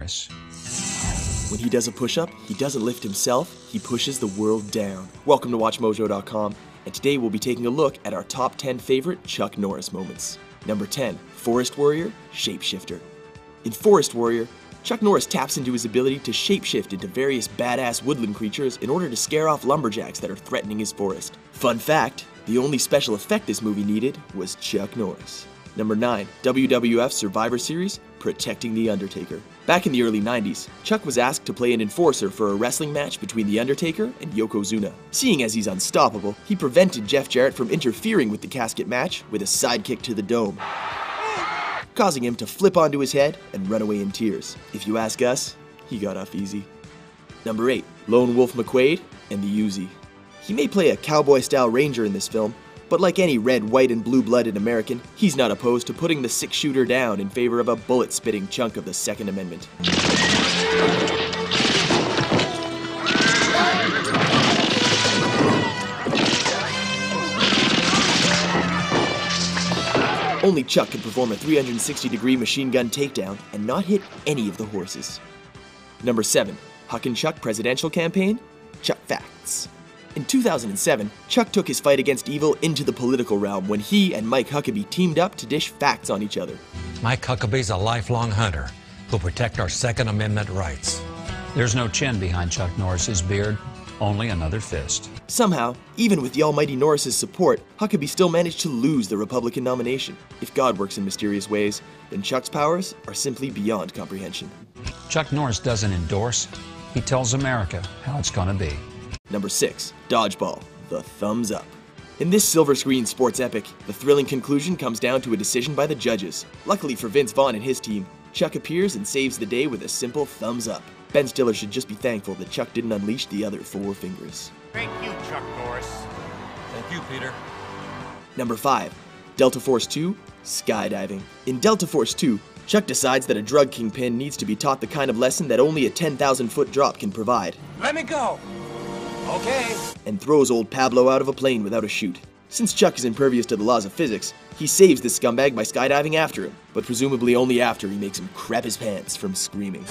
When he does a push-up, he doesn't lift himself, he pushes the world down. Welcome to WatchMojo.com, and today we'll be taking a look at our top 10 favorite Chuck Norris moments. Number 10, Forest Warrior, Shapeshifter. In Forest Warrior, Chuck Norris taps into his ability to shapeshift into various badass woodland creatures in order to scare off lumberjacks that are threatening his forest. Fun fact, the only special effect this movie needed was Chuck Norris. Number 9, WWF Survivor Series, Protecting the Undertaker. Back in the early 90s, Chuck was asked to play an enforcer for a wrestling match between The Undertaker and Yokozuna. Seeing as he's unstoppable, he prevented Jeff Jarrett from interfering with the casket match with a sidekick to the dome, causing him to flip onto his head and run away in tears. If you ask us, he got off easy. Number 8, Lone Wolf McQuade and the Uzi. He may play a cowboy-style ranger in this film, but like any red, white, and blue-blooded American, he's not opposed to putting the six-shooter down in favor of a bullet-spitting chunk of the Second Amendment. Only Chuck can perform a 360-degree machine gun takedown and not hit any of the horses. Number 7, Huck and Chuck Presidential Campaign, Chuck Facts. In 2007, Chuck took his fight against evil into the political realm when he and Mike Huckabee teamed up to dish facts on each other. Mike Huckabee's a lifelong hunter who'll protect our Second Amendment rights. There's no chin behind Chuck Norris's beard, only another fist. Somehow, even with the almighty Norris's support, Huckabee still managed to lose the Republican nomination. If God works in mysterious ways, then Chuck's powers are simply beyond comprehension. Chuck Norris doesn't endorse, he tells America how it's gonna be. Number 6, Dodgeball, The Thumbs Up. In this silver screen sports epic, the thrilling conclusion comes down to a decision by the judges. Luckily for Vince Vaughn and his team, Chuck appears and saves the day with a simple thumbs up. Ben Stiller should just be thankful that Chuck didn't unleash the other 4 fingers. Thank you, Chuck Norris. Thank you, Peter. Number 5, Delta Force 2, Skydiving. In Delta Force 2, Chuck decides that a drug kingpin needs to be taught the kind of lesson that only a 10,000-foot drop can provide. Let me go. Okay. And throws old Pablo out of a plane without a chute. Since Chuck is impervious to the laws of physics, he saves this scumbag by skydiving after him, but presumably only after he makes him crap his pants from screaming.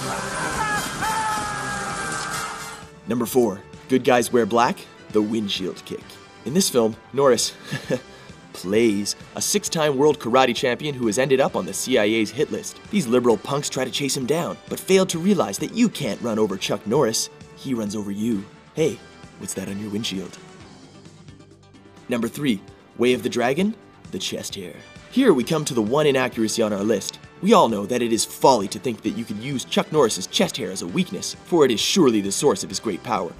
Number 4, Good Guys Wear Black, The Windshield Kick. In this film, Norris plays a 6-time world karate champion who has ended up on the CIA's hit list. These liberal punks try to chase him down, but fail to realize that you can't run over Chuck Norris, he runs over you. Hey, what's that on your windshield? Number 3, Way of the Dragon, The Chest Hair. Here we come to the one inaccuracy on our list. We all know that it is folly to think that you could use Chuck Norris's chest hair as a weakness, for it is surely the source of his great power.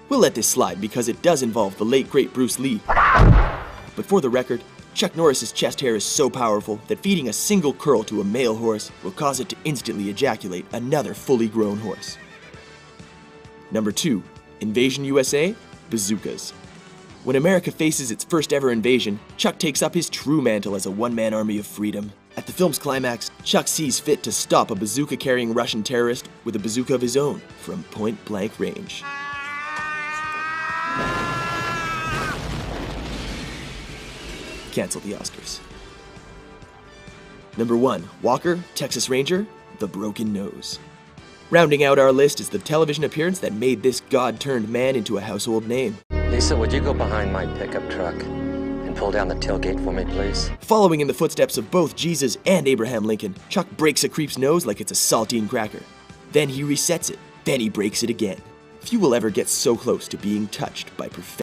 We'll let this slide because it does involve the late great Bruce Lee. But for the record, Chuck Norris's chest hair is so powerful that feeding a single curl to a male horse will cause it to instantly ejaculate another fully grown horse. Number 2, Invasion USA, Bazookas. When America faces its first ever invasion, Chuck takes up his true mantle as a one-man army of freedom. At the film's climax, Chuck sees fit to stop a bazooka-carrying Russian terrorist with a bazooka of his own from point-blank range. Cancel the Oscars. Number 1, Walker, Texas Ranger, The Broken Nose. Rounding out our list is the television appearance that made this god-turned-man into a household name. Lisa, would you go behind my pickup truck and pull down the tailgate for me, please? Following in the footsteps of both Jesus and Abraham Lincoln, Chuck breaks a creep's nose like it's a saltine cracker. Then he resets it. Then he breaks it again. Few will ever get so close to being touched by perfection.